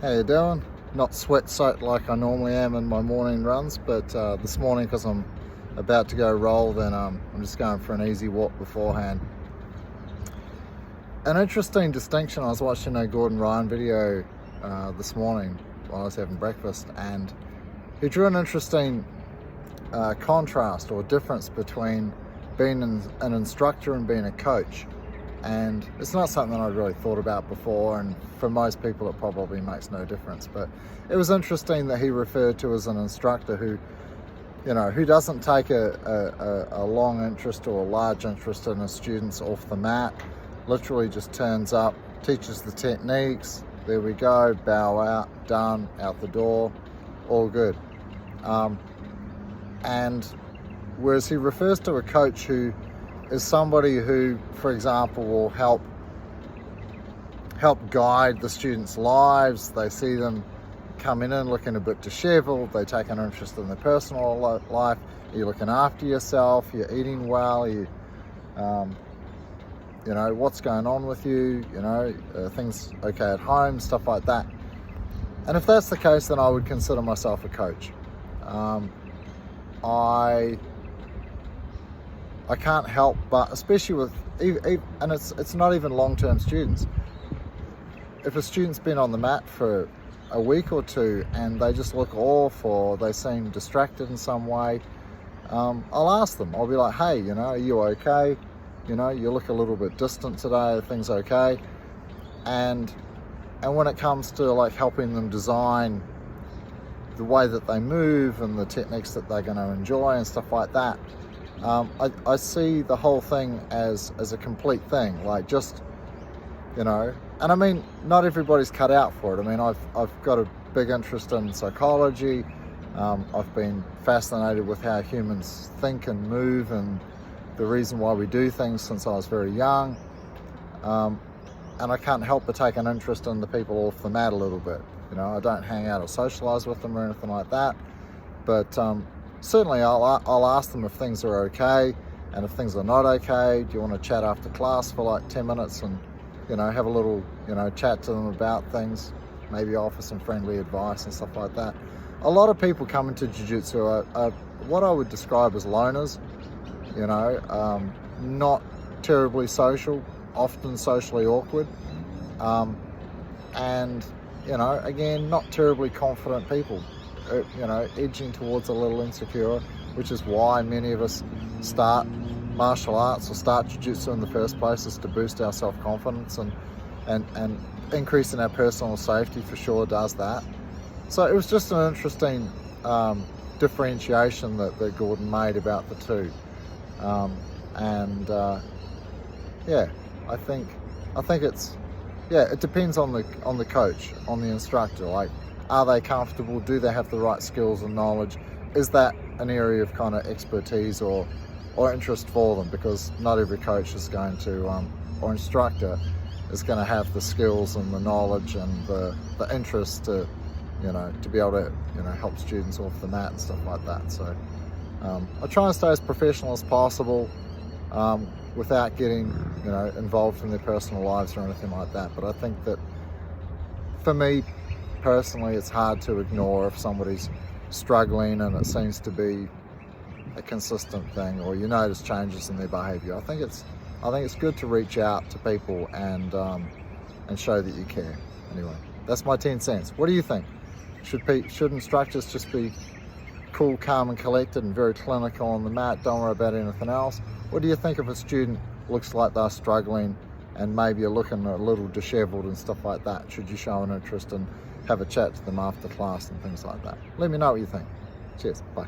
How you doing? Not sweat-soaked like I normally am in my morning runs, but this morning, because I'm about to go roll, then I'm just going for an easy walk beforehand. An interesting distinction, I was watching a Gordan video this morning while I was having breakfast, and he drew an interesting contrast or difference between being an instructor and being a coach. And it's not something I'd really thought about before, and for most people it probably makes no difference, but it was interesting that he referred to as an instructor who doesn't take a long interest or a large interest in his students off the mat, literally just turns up, teaches the techniques, there we go, bow out, done, out the door, all good. And whereas he refers to a coach who is somebody who, for example, will help guide the students' lives. They see them coming in looking a bit disheveled, they take an interest in their personal life, you're looking after yourself, you're eating well, what's going on with you, things okay at home, stuff like that. And if that's the case, then I would consider myself a coach. I can't help but, especially with, and it's not even long-term students. If a student's been on the mat for a week or two and they just look off or they seem distracted in some way, I'll ask them. I'll be like, hey, are you okay? You look a little bit distant today, are things okay? And when it comes to like helping them design the way that they move and the techniques that they're going to enjoy and stuff like that, I see the whole thing as a complete thing, like just, and I mean, not everybody's cut out for it. I mean, I've got a big interest in psychology. I've been fascinated with how humans think and move and the reason why we do things since I was very young. And I can't help but take an interest in the people off the mat a little bit. I don't hang out or socialize with them or anything like that, but certainly I'll ask them if things are okay, and if things are not okay, do you want to chat after class for like 10 minutes and have a little chat to them about things, maybe offer some friendly advice and stuff like that. A lot of people come into jiu-jitsu are what I would describe as loners, not terribly social, often socially awkward, and again, not terribly confident people, edging towards a little insecure, which is why many of us start martial arts or start jiu-jitsu in the first place, is to boost our self-confidence, and increasing our personal safety for sure does that. So it was just an interesting differentiation that Gordan made about the two. I think it's, it depends on the coach, on the instructor. Like, are they comfortable? Do they have the right skills and knowledge? Is that an area of kind of expertise or interest for them? Because not every coach is going to, or instructor is going to have the skills and the knowledge and the interest to be able to, help students off the mat and stuff like that. So I try and stay as professional as possible, without getting, involved in their personal lives or anything like that. But I think that for me personally, it's hard to ignore if somebody's struggling and it seems to be a consistent thing, or you notice changes in their behavior. I think it's good to reach out to people and show that you care. Anyway, that's my 10 cents. What do you think? Should instructors just be cool, calm and collected and very clinical on the mat, don't worry about anything else? What do you think if a student looks like they're struggling and maybe you're looking a little disheveled and stuff like that? Should you show an interest and have a chat to them after class and things like that? Let me know what you think. Cheers, bye.